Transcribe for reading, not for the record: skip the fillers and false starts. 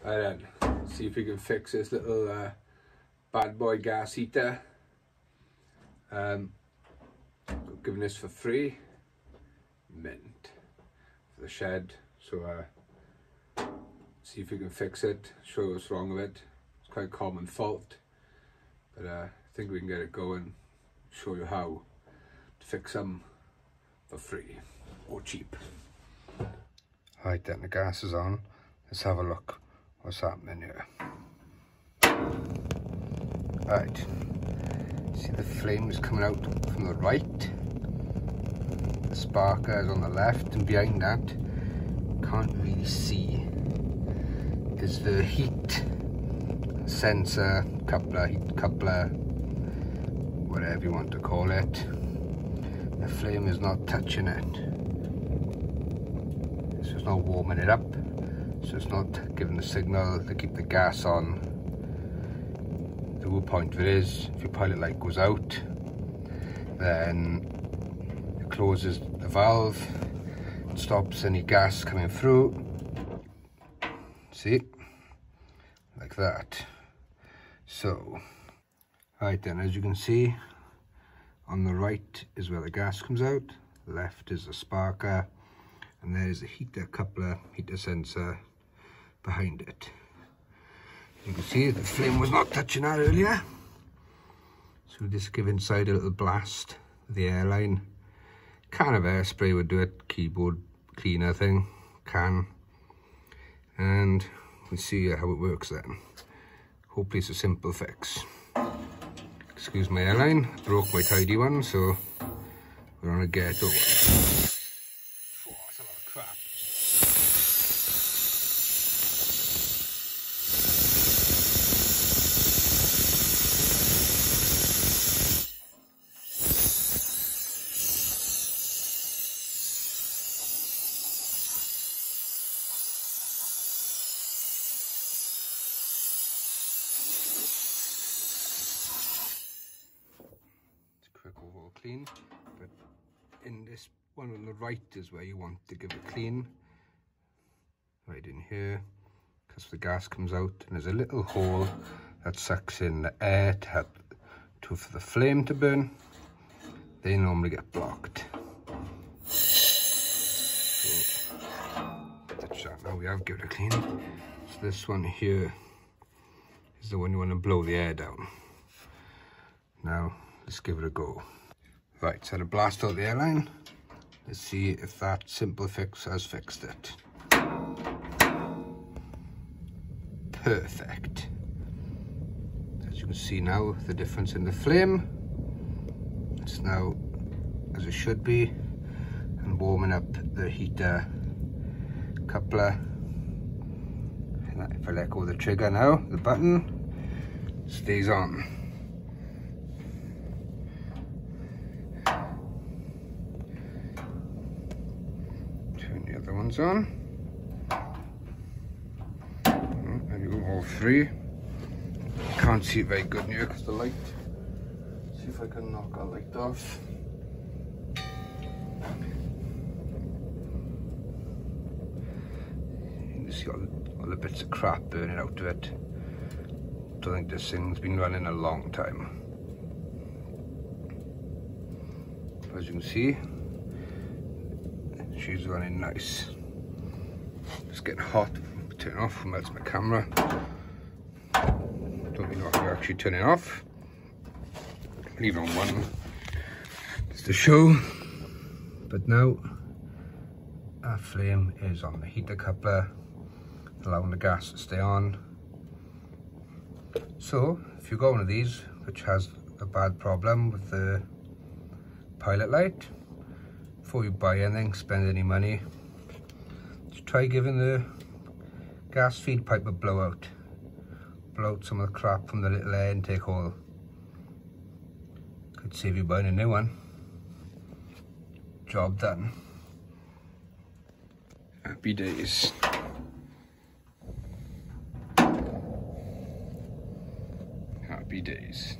Right then, see if we can fix this little bad boy gas heater. Giving this for free, mint, for the shed. So see if we can fix it, show you what's wrong with it. It's quite a common fault, but I think we can get it going, show you how to fix them for free or cheap. Right then, the gas is on. Let's have a look what's happening here. Right, see the flame is coming out from the right, the sparker is on the left, and behind that, can't really see, is the heat sensor, coupler, whatever you want to call it. The flame is not touching it, so it's not warming it up, so it's not giving the signal to keep the gas on. The whole point of it is, if your pilot light goes out, then it closes the valve, it stops any gas coming through. See, like that. So, right then, as you can see, on the right is where the gas comes out, left is the sparker, and there's the heater coupler, heater sensor behind it. You can see the flame was not touching that earlier, so just give inside a little blast with the airline. Can of airspray would do it, keyboard cleaner thing, can, and we'll see how it works then. Hopefully it's a simple fix. Excuse my airline, broke my tidy one, so we're on a ghetto one. Oh, that's a lot of crap. Overall clean, but in this one on the right is where you want to give it clean, right in here, because the gas comes out and there's a little hole that sucks in the air for the flame to burn. They normally get blocked. So, touch that now, we have given it a clean. So this one here is the one you want to blow the air down. Now let's give it a go. Right, so to blast out the airline, let's see if that simple fix has fixed it. Perfect. As you can see now, the difference in the flame, it's now as it should be, and warming up the heater coupler. And if I let go of the trigger now, the button stays on. The other one's on. There you go, all three. Can't see it very good here because the light. See if I can knock our light off. You can see all the bits of crap burning out of it. Don't think this thing's been running a long time. As you can see, she's running nice. It's getting hot. Turn it off, melts my camera. Don't really know if we're actually turning off. Leave it on one just to show. But now our flame is on the heater coupler, allowing the gas to stay on. So if you've got one of these which has a bad problem with the pilot light, before you buy anything, spend any money, just try giving the gas feed pipe a blowout. Blow out some of the crap from the little air intake hole. Could save you buying a new one. Job done. Happy days. Happy days.